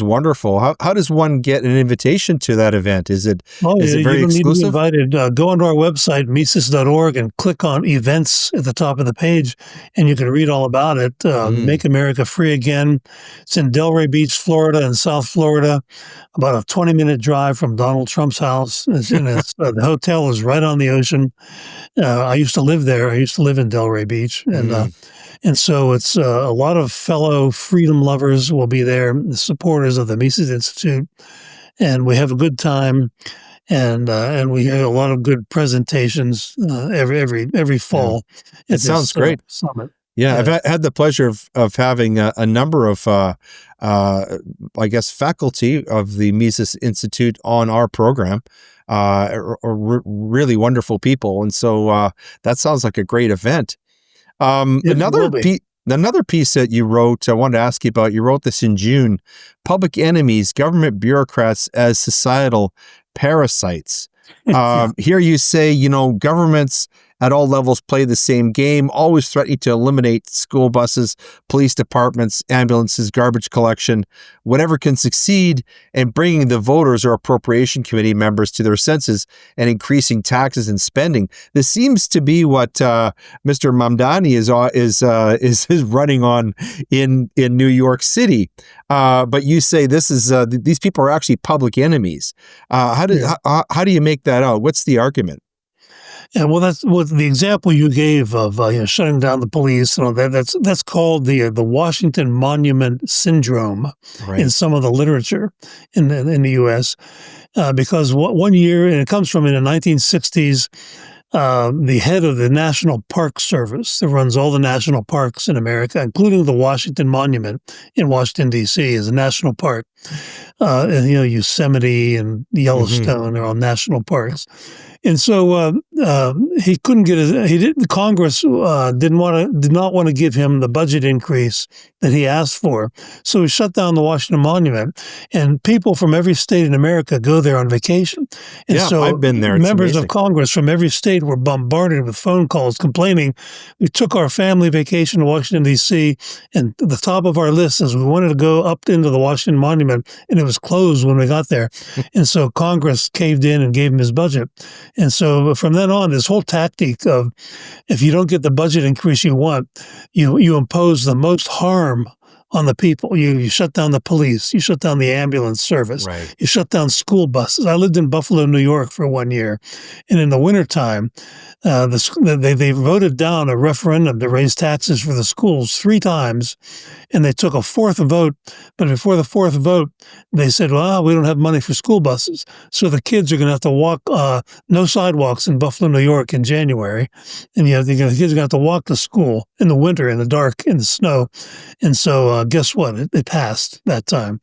wonderful. How does one get an invitation to that event? Is it Oh, is it you very don't need to be exclusive? invited. Go onto our website, Mises.org, and click on events at the top of the page, and you can read all about it. Mm, Make America Free Again. It's in Delray Beach, Florida, and South Florida, about a 20-minute drive from Donald Trump's house. The hotel is right on the ocean. I used to live there. I used to live in Delray Beach, mm. and so it's a lot of fellow freedom lovers will be there, the supporters of the Mises Institute, and we have a good time. And we have a lot of good presentations every Yeah, fall it at sounds this great. summit. Yeah, I've Yeah, had the pleasure of having a number of, I guess, faculty of the Mises Institute on our program, really wonderful people, and so that sounds like a great event. it will be. Another piece that you wrote, I wanted to ask you about. You wrote this in June. Public enemies, government bureaucrats as societal parasites. Yeah. Here you say, governments at all levels play the same game, always threatening to eliminate school buses, police departments, ambulances, garbage collection, whatever can succeed in bringing the voters or appropriation committee members to their senses and increasing taxes and spending. This seems to be what Mr. Mamdani is running on in New York City. But you say these people are actually public enemies. Yeah. How do you make that out? What's the argument? Yeah, well, that's what the example you gave of shutting down the police. That's called the Washington Monument Syndrome in Right. some of the literature in the U.S. Because one year, and it comes from in the 1960s, the head of the National Park Service that runs all the national parks in America, including the Washington Monument in Washington, D.C., is a national park. And, Yosemite and Hmm. Yellowstone are all national parks. And so he couldn't get Congress did not want to give him the budget increase that he asked for. So he shut down the Washington Monument, and people from every state in America go there on vacation. And Yeah, so I've been there. It's members of amazing. Congress from every state state were bombarded with phone calls complaining we took our family vacation to Washington, D.C., and the top of our list is we wanted to go up into the Washington Monument, and it was closed when we got there. And so Congress caved in and gave him his budget. And so from then on, this whole tactic of if you don't get the budget increase you want, you impose the most harm on the people. You shut down the police. You shut down the ambulance service. Right. You shut down school buses. I lived in Buffalo, New York for 1 year. And in the wintertime, they voted down a referendum to raise taxes for the schools 3 times. And they took a 4th vote. But before the 4th vote, they said, well, we don't have money for school buses. So the kids are going to have to walk, no sidewalks in Buffalo, New York in January. And the kids are going to have to walk to school in the winter, in the dark, in the snow. And so guess what? It passed that time.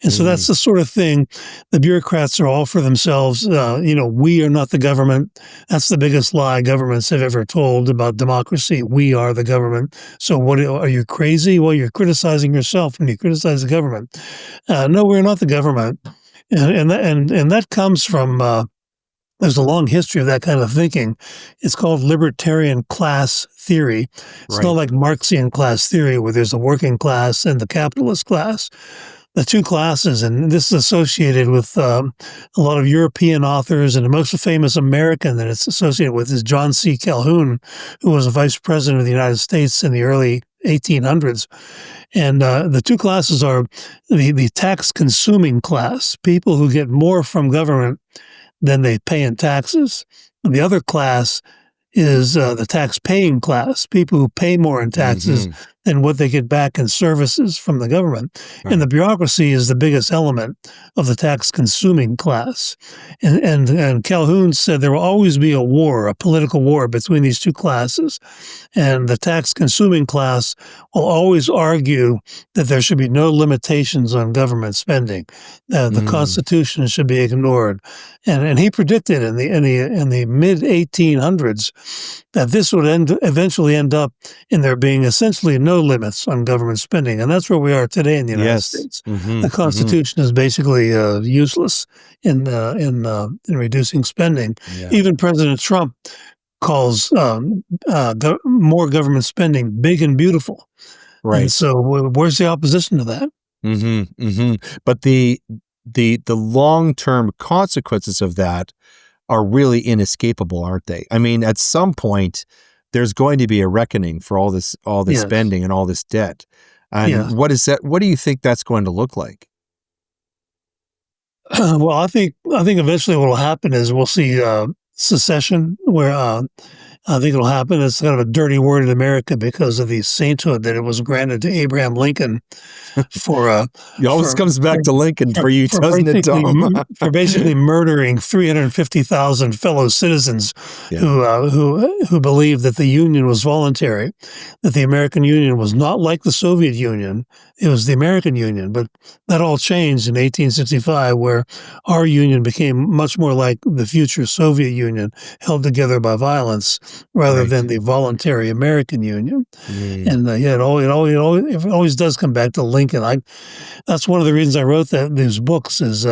And so that's the sort of thing. The bureaucrats are all for themselves. We are not the government. That's the biggest lie governments have ever told about democracy. We are the government. So what are you crazy? Well, you're criticizing yourself when you criticize the government. No, we're not the government. And that comes from there's a long history of that kind of thinking. It's called libertarian class theory. It's not like Marxian class theory where there's a working class and the capitalist class. The two classes, and this is associated with a lot of European authors, and the most famous American that it's associated with is John C. Calhoun, who was a vice president of the United States in the early 1800s. And the two classes are the tax-consuming class, people who get more from government than they pay in taxes. And the other class is the tax-paying class, people who pay more in taxes than what they get back in services from the government. Right. And the bureaucracy is the biggest element of the tax-consuming class. And Calhoun said there will always be a war, a political war between these two classes. And the tax-consuming class will always argue that there should be no limitations on government spending. The Constitution should be ignored. And he predicted in the mid-1800s that this would eventually end up in there being essentially no limits on government spending. And that's where we are today in the United States. The Constitution is basically useless in reducing spending. Yeah. Even President Trump calls more government spending big and beautiful. Right. And so where's the opposition to that? But the long-term consequences of that are really inescapable, aren't they? I mean, at some point, there's going to be a reckoning for all this yes. spending and all this debt. And yeah. What do you think that's going to look like? Well, I think eventually what will happen is we'll see secession, where I think it'll happen. It's kind of a dirty word in America because of the sainthood that it was granted to Abraham Lincoln for it always comes back to Lincoln for you, doesn't it, Tom? For basically murdering 350,000 fellow citizens who believed that the Union was voluntary, that the American Union was not like the Soviet Union. It was the American Union. But that all changed in 1865, where our Union became much more like the future Soviet Union, held together by violence, rather than the voluntary American Union. And it always does come back to Lincoln. That's one of the reasons I wrote these books is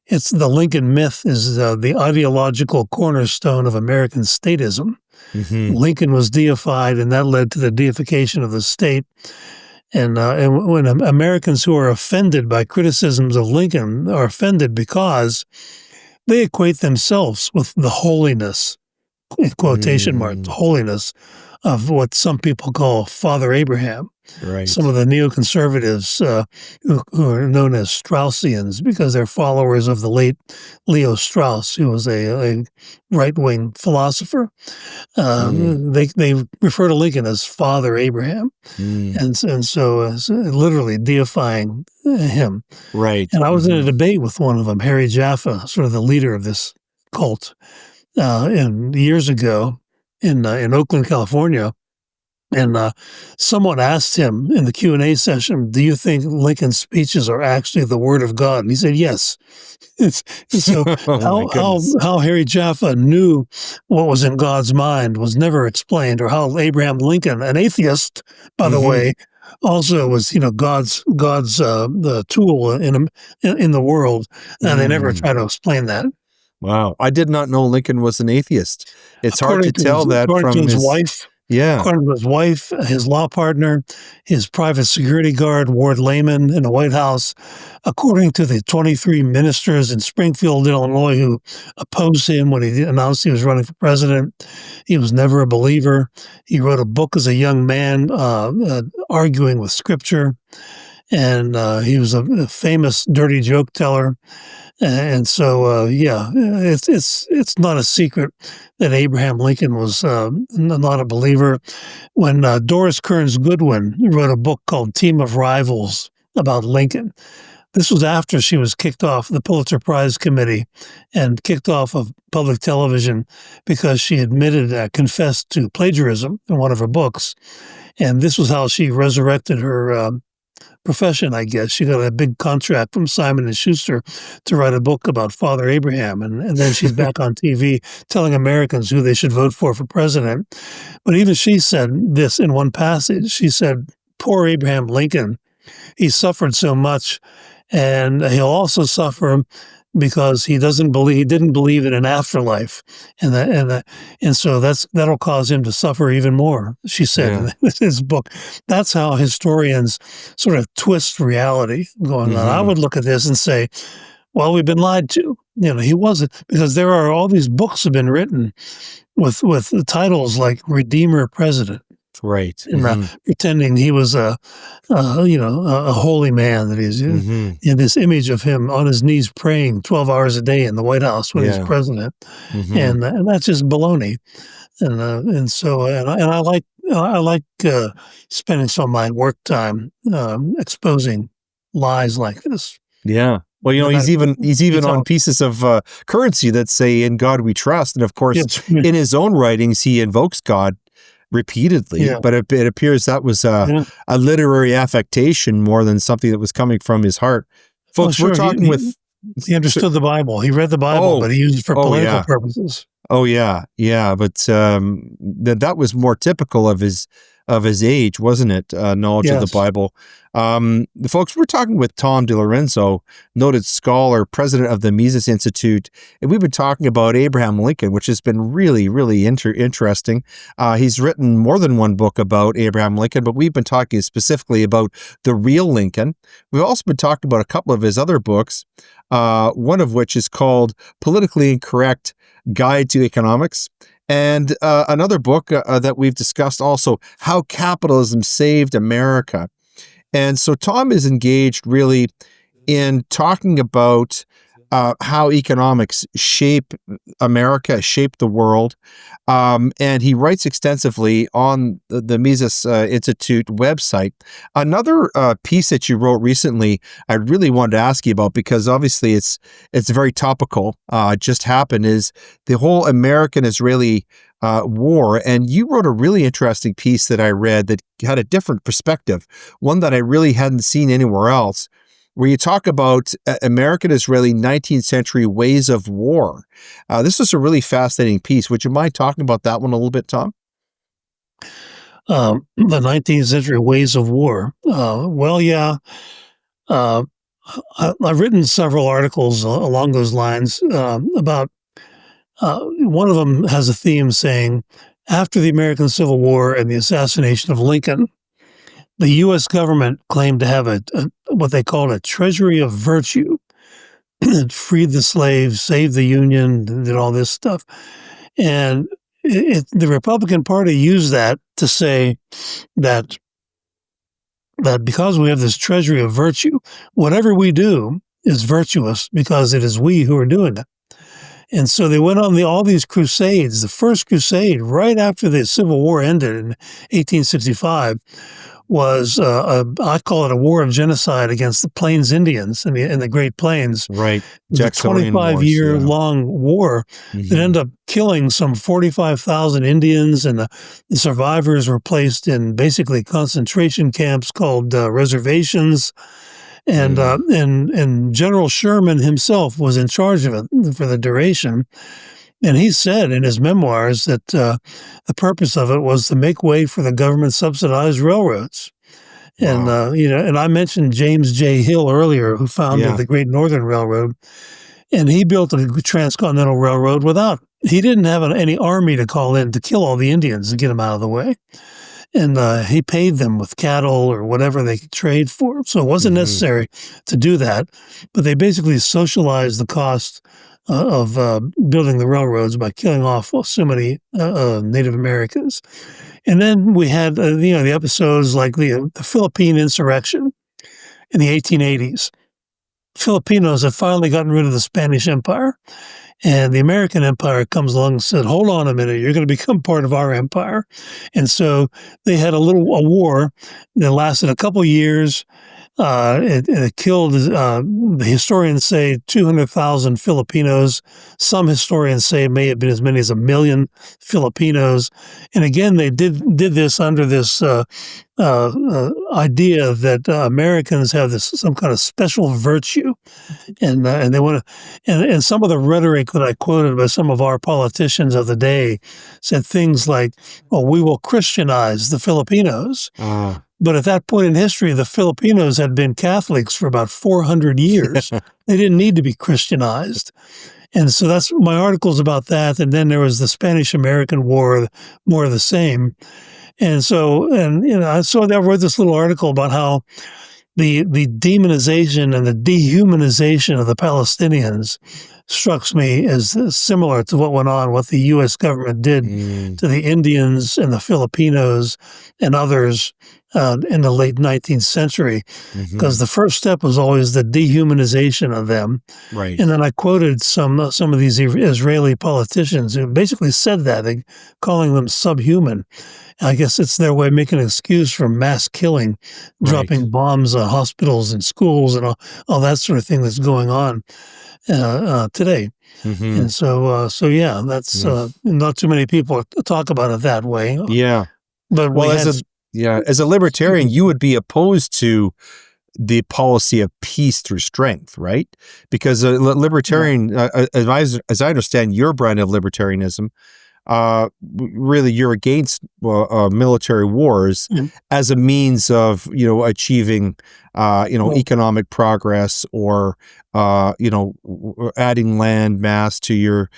it's the Lincoln myth is the ideological cornerstone of American statism. Lincoln was deified, and that led to the deification of the state. And when Americans who are offended by criticisms of Lincoln are offended because they equate themselves with the holiness, in quotation marks, holiness of what some people call Father Abraham. Right. Some of the neoconservatives who are known as Straussians because they're followers of the late Leo Strauss, who was a right-wing philosopher. They refer to Lincoln as Father Abraham, and so literally deifying him. Right. And I was in a debate with one of them, Harry Jaffa, sort of the leader of this cult, years ago in Oakland, California. And someone asked him in the Q&A session, do you think Lincoln's speeches are actually the word of God? And he said, yes. So how Harry Jaffa knew what was in God's mind was never explained, or how Abraham Lincoln, an atheist, by the way, also was, God's the tool in the world. And they never try to explain that. Wow. I did not know Lincoln was an atheist. It's hard to tell that from his his wife. Yeah. According to his wife, his law partner, his private security guard, Ward Layman, in the White House, according to the 23 ministers in Springfield, Illinois, who opposed him when he announced he was running for president, he was never a believer. He wrote a book as a young man, arguing with Scripture, and he was a famous dirty joke teller. And so, it's not a secret that Abraham Lincoln was not a believer. When Doris Kearns Goodwin wrote a book called Team of Rivals about Lincoln, this was after she was kicked off the Pulitzer Prize Committee and kicked off of public television because she confessed to plagiarism in one of her books. And this was how she resurrected her profession, I guess. She got a big contract from Simon & Schuster to write a book about Father Abraham. And then she's back on TV telling Americans who they should vote for president. But even she said this in one passage. She said, poor Abraham Lincoln, he suffered so much, and he'll also suffer because he didn't believe in an afterlife, and so that'll cause him to suffer even more. She said in his book. That's how historians sort of twist reality going on. I would look at this and say, well, we've been lied to. He wasn't, because there are all these books have been written with titles like Redeemer President. Right. And pretending he was a holy man, that he's in this image of him on his knees praying 12 hours a day in the White House when he's president. And that's just baloney. And so I like spending some of my work time exposing lies like this. Yeah. Well, he's even on pieces of currency that say "In God We Trust," and of course, in his own writings, he invokes God repeatedly. But it appears that was a literary affectation more than something that was coming from his heart. Folks, we're talking with. He understood the Bible. He read the Bible, but he used it for political purposes. Oh yeah, but that was more typical of his age, wasn't it? Knowledge of the Bible. Folks, we're talking with Tom DiLorenzo, noted scholar, president of the Mises Institute, and we've been talking about Abraham Lincoln, which has been really, really interesting. He's written more than one book about Abraham Lincoln, but we've been talking specifically about the real Lincoln. We've also been talking about a couple of his other books, one of which is called Politically Incorrect Guide to Economics. And another book that we've discussed also, How Capitalism Saved America. And so Tom is engaged really in talking about how economics shape America, shape the world. And he writes extensively on the Mises Institute website. Another piece that you wrote recently, I really wanted to ask you about, because obviously it's very topical. Just happened, is the whole American-Israeli war. And you wrote a really interesting piece that I read that had a different perspective, one that I really hadn't seen anywhere else, where you talk about American-Israeli 19th century ways of war. This is a really fascinating piece. Would you mind talking about that one a little bit, Tom? The 19th century ways of war. I've written several articles along those lines about. One of them has a theme saying, after the American Civil War and the assassination of Lincoln, the U.S. government claimed to have what they called a treasury of virtue. It freed the slaves, saved the Union, did all this stuff. And the Republican Party used that to say that because we have this treasury of virtue, whatever we do is virtuous because it is we who are doing it. And so they went on all these crusades. The first crusade, right after the Civil War ended in 1865, was, I call it a war of genocide against the Plains Indians in the Great Plains. Right. It was a 25-year-long war that ended up killing some 45,000 Indians, and the survivors were placed in basically concentration camps called reservations. And General Sherman himself was in charge of it for the duration. And he said in his memoirs that the purpose of it was to make way for the government-subsidized railroads. Wow. And I mentioned James J. Hill earlier, who founded the Great Northern Railroad. And he built a transcontinental railroad he didn't have any army to call in to kill all the Indians and get them out of the way. And he paid them with cattle or whatever they could trade for. So it wasn't necessary to do that. But they basically socialized the cost of building the railroads by killing off so many Native Americans. And then we had the episodes like the Philippine insurrection in the 1880s. Filipinos had finally gotten rid of the Spanish Empire, and the American Empire comes along and said, hold on a minute, you're going to become part of our empire. And so they had a war that lasted a couple years. It killed, the historians say, 200,000 Filipinos. Some historians say it may have been as many as 1 million Filipinos. And again, they did this under this idea that Americans have some kind of special virtue, and they want to. And some of the rhetoric that I quoted by some of our politicians of the day said things like, "Well, we will Christianize the Filipinos." But at that point in history, the Filipinos had been Catholics for about 400 years. They didn't need to be Christianized. And so that's my articles about that. And then there was the Spanish-American War, more of the same. And so, I wrote this little article about how the demonization and the dehumanization of the Palestinians strikes me as similar to what the U.S. government did to the Indians and the Filipinos and others in the late 19th century, because the first step was always the dehumanization of them. Right. And then I quoted some of these Israeli politicians who basically said that, calling them subhuman. I guess it's their way of making an excuse for mass killing, dropping bombs on hospitals and schools and all that sort of thing that's going on today. And so that's not too many people talk about it that way. Yeah. But as a libertarian, you would be opposed to the policy of peace through strength, right? Because a libertarian, as I understand your brand of libertarianism, really you're against military wars as a means of achieving economic progress or adding land mass to your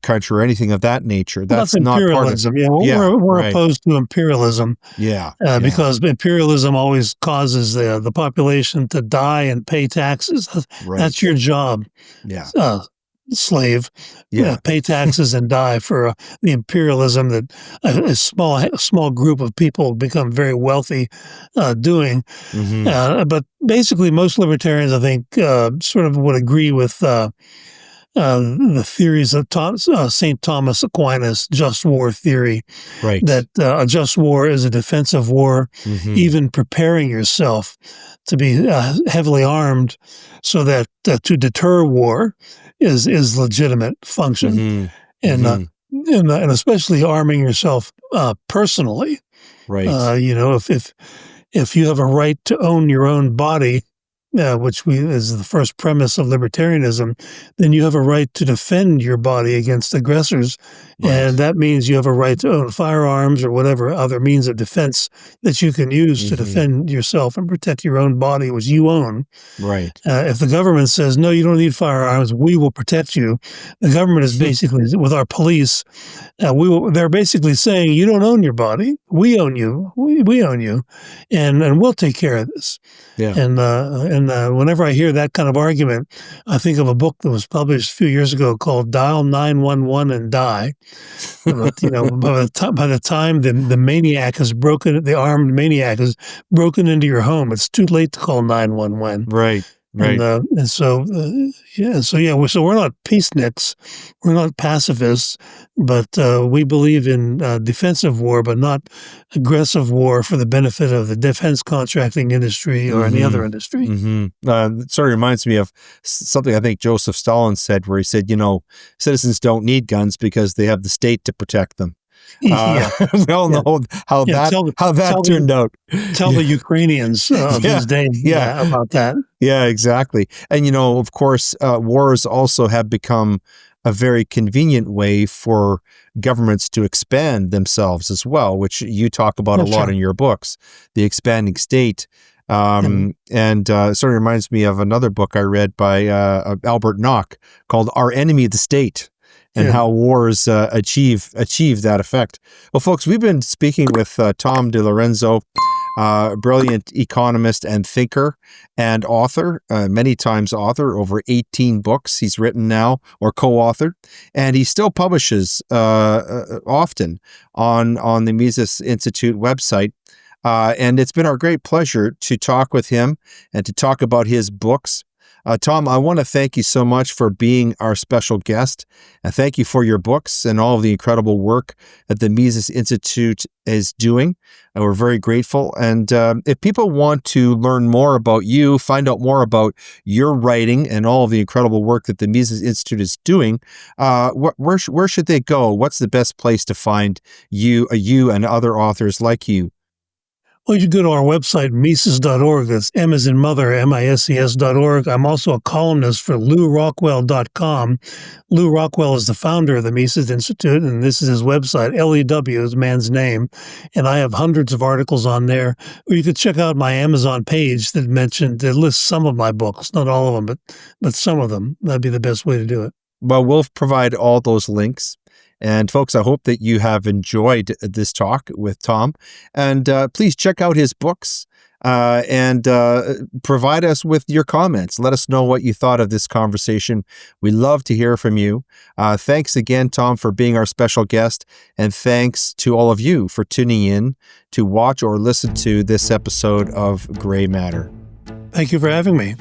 country or anything of that nature. That's not imperialism. We're opposed to imperialism. Because imperialism always causes the population to die and pay taxes. That's your job. Slave, pay taxes and die for the imperialism that a small group of people become very wealthy doing. But basically, most libertarians, I think, sort of would agree with the theories of St. Thomas Aquinas' just war theory, that a just war is a defensive war, even preparing yourself to be heavily armed so that to deter war is legitimate function, and especially arming yourself personally. If you have a right to own your own body, which is the first premise of libertarianism, then you have a right to defend your body against aggressors. And that means you have a right to own firearms or whatever other means of defense that you can use to defend yourself and protect your own body, which you own. If the government says, no, you don't need firearms, we will protect you. The government is basically, with our police, they're basically saying, you don't own your body. We own you. We own you. And we'll take care of this. And whenever I hear that kind of argument, I think of a book that was published a few years ago called Dial 911 and Die. But, by the time the armed maniac has broken into your home, it's too late to call 911. So we're not peaceniks, we're not pacifists, but we believe in defensive war, but not aggressive war for the benefit of the defense contracting industry or any other industry. It sort of reminds me of something I think Joseph Stalin said, where he said, citizens don't need guns because they have the state to protect them. We all know how that turned out. Tell the Ukrainians of his day about that. Yeah, exactly. And, of course, wars also have become a very convenient way for governments to expand themselves as well, which you talk about a lot in your books. The expanding state And it sort of reminds me of another book I read by Albert Nock called Our Enemy, the State, and how wars achieve that effect. Well, folks, we've been speaking with Tom DiLorenzo, brilliant economist and thinker and author, many times author, over 18 books he's written now or co-authored, and he still publishes often on the Mises Institute website. And it's been our great pleasure to talk with him and to talk about his books. Tom, I want to thank you so much for being our special guest. And thank you for your books and all of the incredible work that the Mises Institute is doing. And we're very grateful. And if people want to learn more about you, find out more about your writing and all of the incredible work that the Mises Institute is doing, where should they go? What's the best place to find you and other authors like you? Well, you go to our website, Mises.org. That's M as in mother, MISES.org. I'm also a columnist for LewRockwell.com. Lew Rockwell is the founder of the Mises Institute, and this is his website. LEW is man's name. And I have hundreds of articles on there. Or you could check out my Amazon page that lists some of my books, not all of them, but some of them. That'd be the best way to do it. Well, we'll provide all those links. And folks, I hope that you have enjoyed this talk with Tom. And please check out his books and provide us with your comments. Let us know what you thought of this conversation. We love to hear from you. Thanks again, Tom, for being our special guest. And thanks to all of you for tuning in to watch or listen to this episode of Gray Matter. Thank you for having me.